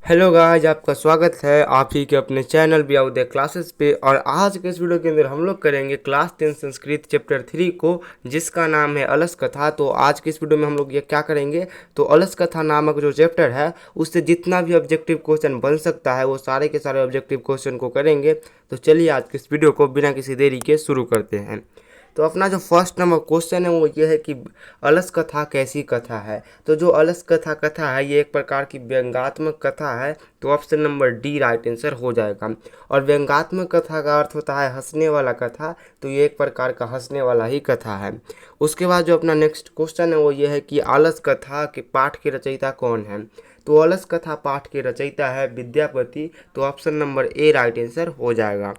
Hello guys, आपका स्वागत है आप ही के अपने चैनल बियाउदे क्लासेस पे। और आज के इस वीडियो के अंदर हम लोग करेंगे क्लास 10 संस्कृत चैप्टर 3 को, जिसका नाम है अलस कथा। तो आज के इस वीडियो में हम लोग ये क्या करेंगे, तो अलस कथा नामक जो चैप्टर है उससे जितना भी ऑब्जेक्टिव क्वेश्चन बन सकता है वो सारे के सारे ऑब्जेक्टिव क्वेश्चन को करेंगे। तो चलिए आज के इस वीडियो को बिना किसी देरी के शुरू करते हैं। तो अपना जो फर्स्ट नंबर क्वेश्चन है वो ये है कि अलस कथा कैसी कथा है। तो जो अलस कथा है ये एक प्रकार की व्यंग्यात्मक कथा है। तो option number D right answer हो जाएगा। और व्यंग्यात्मक कथा का अर्थ होता है हंसने वाला कथा, तो ये एक प्रकार का हंसने वाला ही कथा है। उसके बाद जो अपना नेक्स्ट क्वेश्चन है वो ये है कि अलस कथा के पाठ के रचयिता कौन है। तो अलस कथा पाठ के रचयिता है विद्यापति। तो option number A right answer हो जाएगा।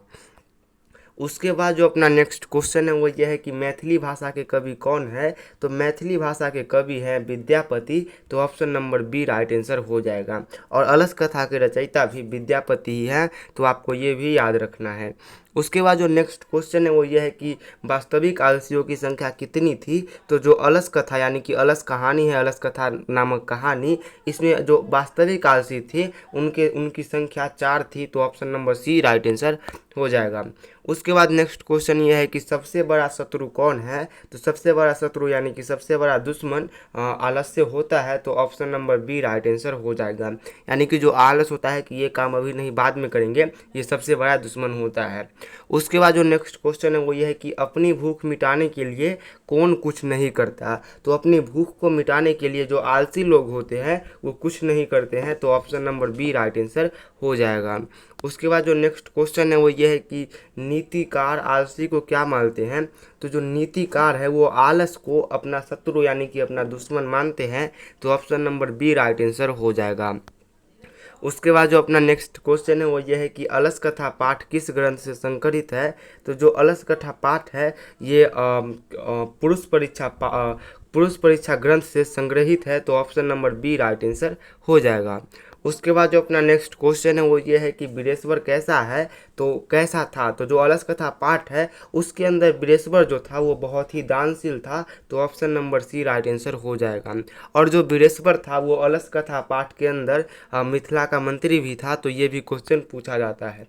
उसके बाद जो अपना नेक्स्ट क्वेश्चन है वो ये है कि मैथिली भाषा के कवि कौन है। तो मैथिली भाषा के कवि हैं विद्यापति। तो option number B right answer हो जाएगा। और अलस कथा के रचयिता भी विद्यापति ही हैं, तो आपको ये भी याद रखना है। उसके बाद जो नेक्स्ट क्वेश्चन है वो ये है कि वास्तविक आलसियों की संख्या कितनी थी। तो जो अलस कथा यानी कि अलस कहानी है, अलस कथा नामक कहानी, इसमें जो वास्तविक आलसी थे उनकी संख्या 4 थी। तो option number C right answer हो जाएगा। उसके बाद नेक्स्ट क्वेश्चन ये है कि सबसे बड़ा शत्रु कौन है। तो सबसे बड़ा शत्रु यानी कि सबसे बड़ा दुश्मन आलस्य होता है। तो option number B right answer हो जाएगा। यानी कि जो आलस होता है कि ये काम अभी नहीं बाद में करेंगे, ये सबसे बड़ा दुश्मन होता है। उसके बाद जो नेक्स्ट क्वेश्चन है वो ये है कि अपनी भूख मिटाने के लिए कौन कुछ नहीं करता। तो अपनी भूख को मिटाने के लिए जो आलसी लोग होते हैं वो कुछ नहीं करते हैं। तो option number B right answer हो जाएगा। उसके बाद जो नेक्स्ट क्वेश्चन है वो ये है कि नीतिकार आलसी को क्या मानते हैं। तो जो नीतिकार है वो आलस को अपना शत्रु यानी कि अपना दुश्मन मानते हैं। तो option number B right answer हो जाएगा। उसके बाद जो अपना नेक्स्ट क्वेश्चन है वो ये है कि अलस कथा पाठ किस ग्रंथ से संकलित है। तो जो अलस कथा पाठ है ये पुरुष परीक्षा ग्रंथ से संग्रहित है। तो option number B right answer हो जाएगा। उसके बाद जो अपना नेक्स्ट क्वेश्चन है वो ये है कि वीरेश्वर कैसा है, तो कैसा था। तो जो अलस कथा पाठ है उसके अंदर वीरेश्वर जो था वो बहुत ही दानशील था। तो option number C right answer हो जाएगा। और जो वीरेश्वर था वो अलस कथा पाठ के अंदर मिथिला का मंत्री भी था। तो ये भी क्वेश्चन पूछा जाता है।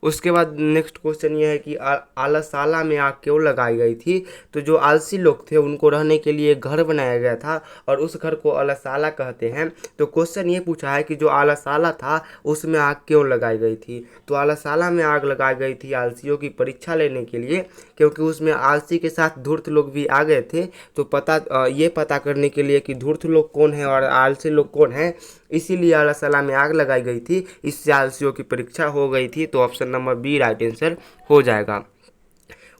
उसके बाद नेक्स्ट क्वेश्चन ये है कि आलसाला में आग क्यों लगाई गई थी। तो जो आलसी लोग थे उनको रहने के लिए घर बनाया गया था और उस घर को आलसाला कहते हैं। तो क्वेश्चन ये पूछा है कि जो आलसाला था उसमें आग क्यों लगाई गई थी। तो आलसाला में आग लगाई गई थी आलसियों की परीक्षा लेने के लिए, क्योंकि उसमें आलसी के साथ धूर्त लोग भी आ गए थे। तो ये पता करने के लिए कि धूर्त लोग कौन है और आलसी लोग कौन है, इसीलिए आलसाला में आग लगाई गई थी। इससे आलसियों की परीक्षा हो गई थी। तो option number B right answer हो जाएगा।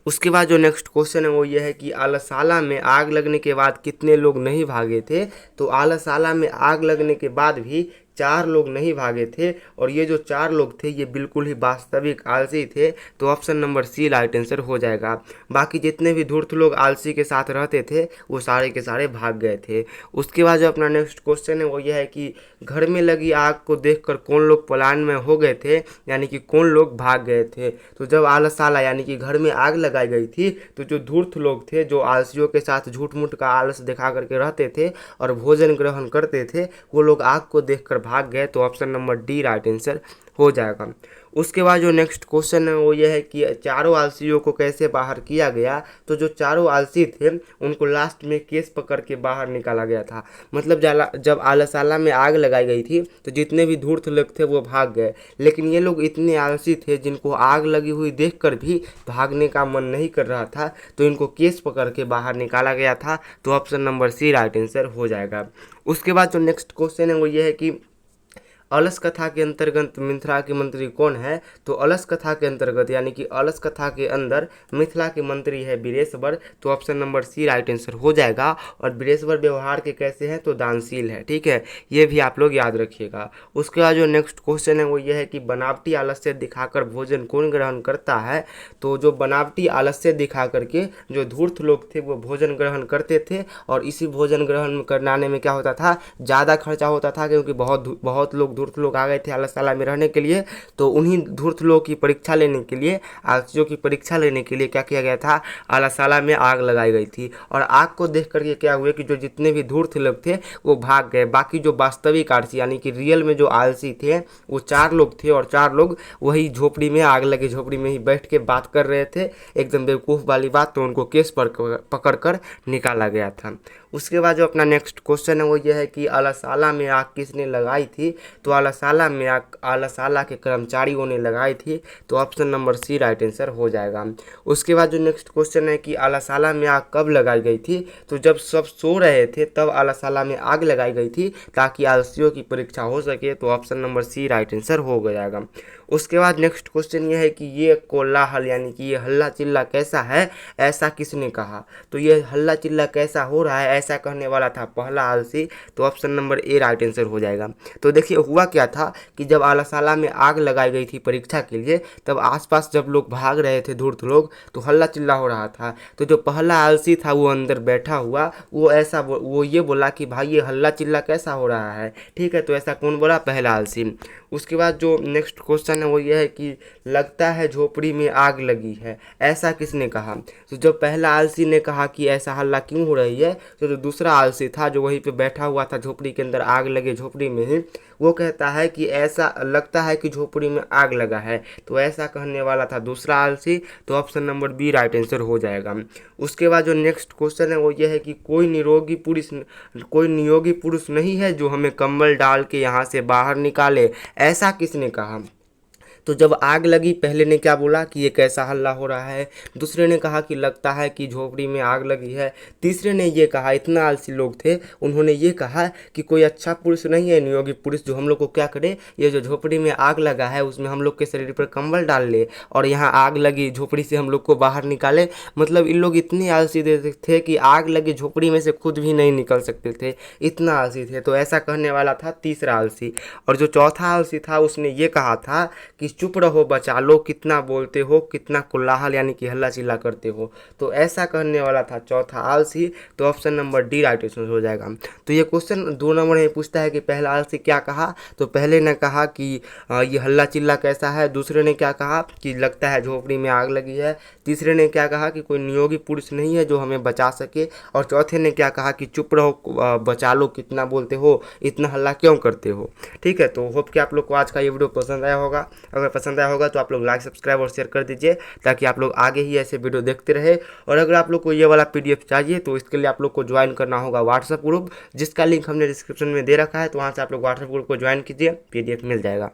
उसके बाद जो नेक्स्ट क्वेश्चन है वो ये है कि आलसाला में आग लगने के बाद कितने लोग नहीं भागे थे। तो आलसाला में आग लगने के बाद भी 4 लोग नहीं भागे थे। और ये जो 4 लोग थे ये बिल्कुल ही वास्तविक आलसी थे। तो option number C right answer हो जाएगा। बाकी जितने भी धूर्त लोग आलसी के साथ रहते थे वो सारे के सारे भाग गए थे। उसके बाद जो अपना नेक्स्ट क्वेश्चन है वो ये है कि घर में लगी आग को देखकर कौन लोग पलायन में हो गए थे, यानी कि कौन लोग भाग गए थे। तो जब आलसाला यानी कि घर में आग लगाई गई थी तो जो धूर्त लोग थे, जो आलसियों के साथ झूठ मूठ का आलस दिखा करके रहते थे और भोजन ग्रहण करते थे, वो लोग आग को देखकर भाग गए। तो option number D right answer हो जाएगा। उसके बाद जो नेक्स्ट क्वेश्चन है वो ये है कि चारों आलसियों को कैसे बाहर किया गया। तो जो चारों आलसी थे उनको लास्ट में केस पकड़ के बाहर निकाला गया था। मतलब जब आलसाला में आग लगाई गई थी तो जितने भी धूर्त लोग थे वो भाग गए, लेकिन ये लोग इतने आलसी थे जिनको आग लगी हुई देखकर भी भागने का मन नहीं कर रहा था। तो इनको केस पकड़ के बाहर निकाला गया था। तो option number C right answer हो जाएगा। उसके बाद जो नेक्स्ट क्वेश्चन है वो ये है कि अलस कथा के अंतर्गत मिथिला के मंत्री कौन है। तो अलस कथा के अंतर्गत यानी कि अलस कथा के अंदर मिथिला के मंत्री है वीरेश्वर। तो option number C right answer हो जाएगा। और वीरेश्वर व्यवहार के कैसे हैं, तो दानशील है। ठीक है, ये भी आप लोग याद रखिएगा। उसके बाद जो नेक्स्ट क्वेश्चन है वो ये है कि बनावटी आलस्य दिखाकर भोजन कौन ग्रहण करता है। तो जो बनावटी आलस्य दिखा करके जो धूर्त लोग थे वो भोजन ग्रहण करते थे। और इसी भोजन ग्रहण कराने में क्या होता था, ज़्यादा खर्चा होता था, क्योंकि बहुत लोग धूर्त लोग आ गए थे आलसाला में रहने के लिए। तो उन्हीं धूर्त लोगों की परीक्षा लेने के लिए, आलसियों की परीक्षा लेने के लिए क्या किया गया था, आलसाला में आग लगाई गई थी। और आग को देख करके क्या हुआ कि जो जितने भी धूर्त लोग थे वो भाग गए। बाकी जो वास्तविक आलसी यानी कि रियल में जो आलसी थे वो 4 लोग थे, और 4 लोग वही झोपड़ी में, आग लगे झोपड़ी में ही बैठ के बात कर रहे थे, एकदम बेवकूफ़ वाली बात। तो उनको केस पर पकड़ कर निकाला गया था। उसके बाद जो अपना नेक्स्ट क्वेश्चन है वो ये है कि आलसाला में आग किसने लगाई थी। तो आलसाला में आग आलसाला के कर्मचारियों ने लगाई थी। तो option number C right answer हो जाएगा। उसके बाद जो नेक्स्ट क्वेश्चन है कि आलसाला में आग कब लगाई गई थी। तो जब सब सो रहे थे तब आलसाला में आग लगाई गई थी ताकि आलसियों की परीक्षा हो सके। तो option number C right answer हो जाएगा। उसके बाद नेक्स्ट क्वेश्चन ये है कि ये कोलाहल यानी कि ये हल्ला चिल्ला कैसा है, ऐसा किसने कहा। तो ये हल्ला चिल्ला कैसा हो रहा है, ऐसा कहने वाला था पहला आलसी। तो option number A right answer हो जाएगा। तो देखिए हुआ क्या था कि जब आलसाला में आग लगाई गई थी परीक्षा के लिए, तब आसपास जब लोग भाग रहे थे धूर्त लोग, तो हल्ला चिल्ला हो रहा था। तो जो पहला आलसी था वो अंदर बैठा हुआ, वो ये बोला कि भाई ये हल्ला चिल्ला कैसा हो रहा है। ठीक है, तो ऐसा कौन बोला, पहला आलसी। उसके बाद जो नेक्स्ट क्वेश्चन है वो ये है कि लगता है झोपड़ी में आग लगी है, ऐसा किसने कहा। तो जब पहला आलसी ने कहा कि ऐसा हल्ला क्यों हो रही है, तो जो दूसरा आलसी था जो वहीं पे बैठा हुआ था झोपड़ी के अंदर, आग लगे झोपड़ी में ही, वो कहता है कि ऐसा लगता है कि झोपड़ी में आग लगा है। तो ऐसा कहने वाला था दूसरा आलसी। तो option number B right answer हो जाएगा। उसके बाद जो नेक्स्ट क्वेश्चन है वो ये है कि कोई नियोगी पुरुष नहीं है जो हमें कंबल डाल के यहाँ से बाहर निकाले, ऐसा किसने कहा। तो जब आग लगी, पहले ने क्या बोला कि ये कैसा हल्ला हो रहा है, दूसरे ने कहा कि लगता है कि झोपड़ी में आग लगी है, तीसरे ने ये कहा, इतना आलसी लोग थे, उन्होंने ये कहा कि कोई अच्छा पुरुष नहीं है नियोगी पुरुष जो हम लोग को क्या करे, ये जो झोपड़ी में आग लगा है उसमें हम लोग के शरीर पर कंबल डाल ले और यहाँ आग लगी झोपड़ी से हम लोग को बाहर निकाले। मतलब इन लोग इतने आलसी थे कि आग लगी झोपड़ी में से खुद भी नहीं निकल सकते थे, इतना आलसी थे। तो ऐसा कहने वाला था तीसरा आलसी। और जो चौथा आलसी था उसने ये कहा था कि चुप रहो बचा लो, कितना बोलते हो, कितना कोलाहल यानी कि हल्ला चिल्ला करते हो। तो ऐसा कहने वाला था चौथा आलसी। तो option number D right answer हो जाएगा। तो ये क्वेश्चन 2 नंबर में पूछता है कि पहला आलसी क्या कहा। तो पहले ने कहा कि ये हल्ला चिल्ला कैसा है, दूसरे ने क्या कहा कि लगता है झोपड़ी में आग लगी है, तीसरे ने क्या कहा कि कोई नियोगी पुरुष नहीं है जो हमें बचा सके, और चौथे ने क्या कहा कि चुप रहो बचा लो, कितना बोलते हो, इतना हल्ला क्यों करते हो। ठीक है, तो होप कि आप लोग को आज का ये वीडियो पसंद आया होगा। अगर पसंद आया होगा तो आप लोग लाइक सब्सक्राइब और शेयर कर दीजिए ताकि आप लोग आगे ही ऐसे वीडियो देखते रहे। और अगर आप लोग को ये वाला PDF चाहिए तो इसके लिए आप लोग को ज्वाइन करना होगा व्हाट्सएप ग्रुप, जिसका लिंक हमने डिस्क्रिप्शन में दे रखा है। तो वहाँ से आप लोग व्हाट्सएप ग्रुप को ज्वाइन कीजिए, PDF मिल जाएगा।